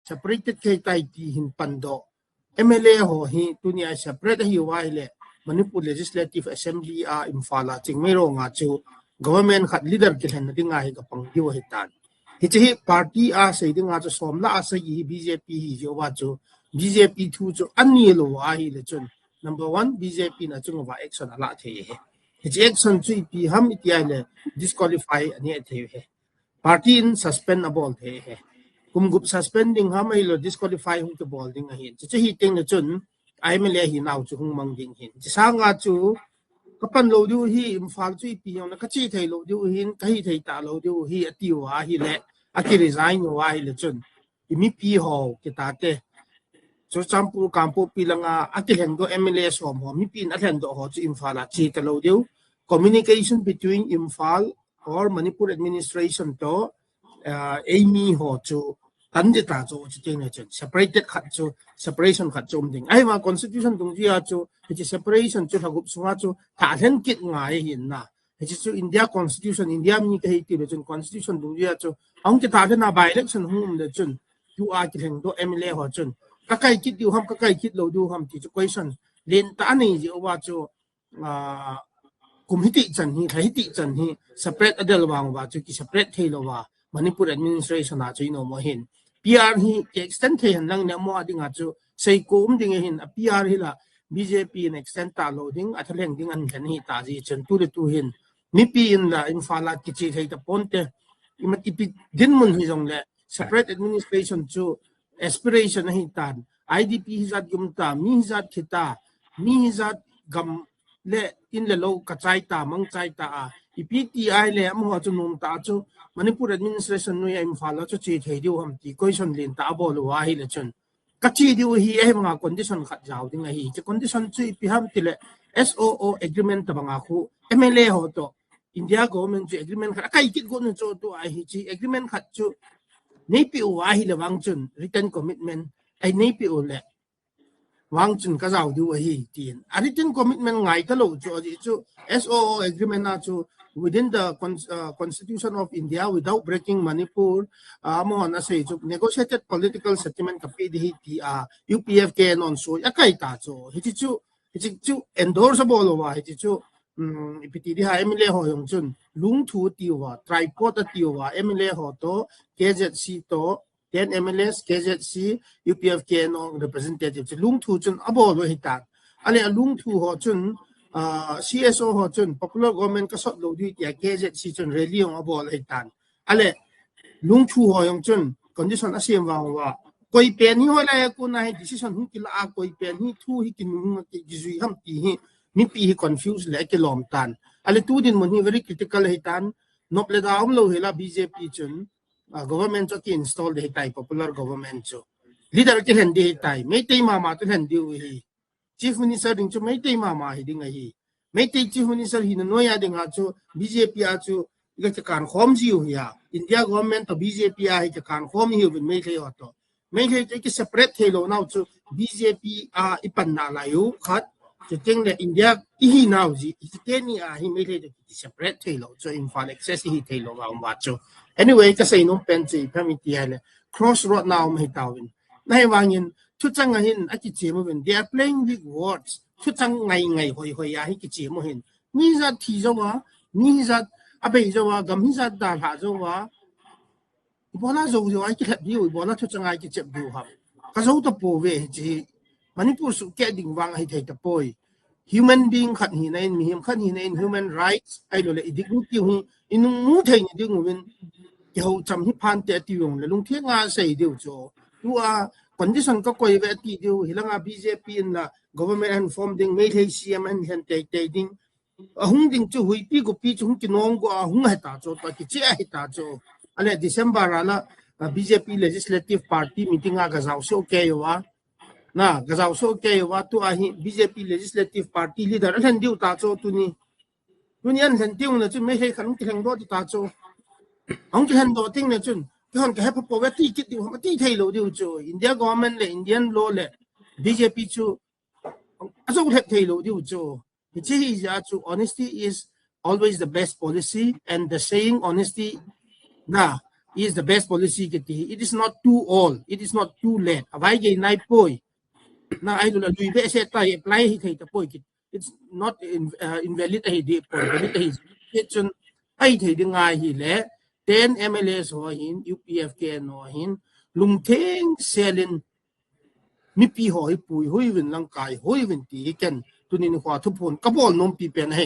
separated kay tai ti hin pando MLA ho hi tunia separate hi waile Manipur Legislative Assembly Imphal chingmero nga chu government khat leader ke hen dinga hi ka pangdiwa hitan hi party seidinga chu somla sa hi BJP hi jo wa chu BJP thu chu ani lo wa hi le chun number 1 BJP na chung wa action ala the he action chu pi ham itiale disqualify ani the he party in suspendable the kumgup suspending hamai lo disqualify hung to ball ding hin chu hi ting na chun ai me le hi naw chu hung mang ding hin sa nga chu kapan lo du hi Imphal chu pi yong na ka chi thei lo du hin ka hi thei ta lo du hi ati wa hi le aki resign wa hi le chun imi pi ho ki ta te so champu kampu pilanga atihen go MLA som ho mi pin athen do ho chu Imphal chi ta lo du communication between Imphal or Manipur administration to Amy ho chu tande ta chu chi ne chen separated khat chu separation khat chom ding ai ma constitution tung ji a chu chi separation chu thagup sunga chu tha hen kit ngai hin na chi chu India constitution India mi ka hi ti le chun constitution tung ji a chu ong ki ta na by election hum le chun tu a ki theng do MLA ho chun ka kai kit du ham ka kai kit lo du ham ti chu question len ta nei ji wa chu kumhiti chan hi thai chan hi separate adel wang wa chu ki separate thei lo wa Manipur administration a chu no mo hin PR hi extend the han lang ne mo adinga chu sei kum ding hin a PR hi la BJP in extend ta loading athleng ding an kan hi ta ji chen tu le tu hin mi pi in la Imphal ki chi thei ta ponte imati pi din mun hi jong le separate administration chu aspiration hi tan IDP hi zat gum ta mi zat khita mi zat gam le in le lo ka chai ta mang chai ta a PTI le am ho chu num ta chu Manipur administration no ya Imphal chu chi thei diu ham ti question lin ta bo lo wa hi le chun ka chi diu hi e mga condition khat jaw ding hi che condition chu pi ham ti le SOO agreement ta banga khu MLA ho to India government chu agreement khat kai kit go no chu to a hi chi agreement khat chu nei pi wa hi le wang chun written commitment ai nei pi o le wang chun ka jaw diu hi tin a written commitment ngai ka lo chu SOO agreement na chu within the Constitution of India without breaking Manipur mo na say negotiated political settlement kapidi ti UPFK non so yakai ta cho hichu endorsable wa hichu ipiti di ha MLA ho yong chun lung thu ti wa tripod ti wa MLA ho to KZC to 10 MLS KZC UPFK no representative lung thu chun abo lo hitan ale lung thu ho chun CSO ho chun popular government ka sot lo di ya KZC chun rally yong abo lai tan ale lung thu ho yong chun condition asem wa koi pen hi hola ku na hi decision hu kila a koi pen hi thu hi kin ki jui ham ti hi mi pi hi confuse le ke lom tan ale tu din mon hi very critical hi tan nop le da lo hela BJP chun government to ki install the type popular government cho leader ke hen de tai me te ma to hen diu hi Chief Minister ding chu mai te ma hi ding hi mai te Chief Minister hi no ya ding ha chu BJP a chu ga kan khom ji hu ya India government to BJP a hi kan khom hi bin mai le to mai le ke separate thelo now chu BJP a ipan na la yu khat chu ting le India hi now ji ke ni a hi mai le ke separate thelo chu Imphal access hi thelo wa chu anyway ka say no pen chi pamiti ale crossroad now mai tawin nai wangin chu chang hin a ki che mo ben they are playing with words chu chang ngai hoi ya hi ki che mo hin ni za thi zo wa ni za abai zo wa gam hi za da ha zo wa bona zo ai ki thap diu bona chu chang ai ki chep diu ha ka zo to po ve ji Manipur su ke ding wang ai thai ta poi human being khat hi nain mi him khat hi nain human rights ai lo le dignity hu in mu thai ni ding win ki ho cham hi phan te ti yong le lung thia nga sei diu cho tu a condition ka koi ve ti diu hilanga BJP in la government and form ding me thei CM and hen te ding hung ding chu hui pi go pi chu ki nong go hung ha ta cho ta ki che ha ta cho ale December ala BJP legislative party meeting a ga zaw so ke yo wa na ga zaw so ke yo wa tu a hi BJP legislative party leader hen diu ta cho tu ni an hen diu na chu me thei khan ki heng do ta cho ong ki hen do ting na chun yon ke hapo we ti kit diu ti thei lo diu chu India government le Indian law le BJP chu aso he thei lo diu chu chi hi ja chu honesty is always the best policy and the saying honesty na is the best policy ke ti it is not too old it is not too late avai ge nai poi na ai lu lui be se tai apply hi thei ta poi ki it's not invalid hi di poi valid hi chun ai thei di ngai hi le 10 MLAs ho hin UPF ke no hin lungtheng selin mi pi hoi pui hoi win lang kai hoi win ti ken tunin khwa thu phon ka bol nom pi pen he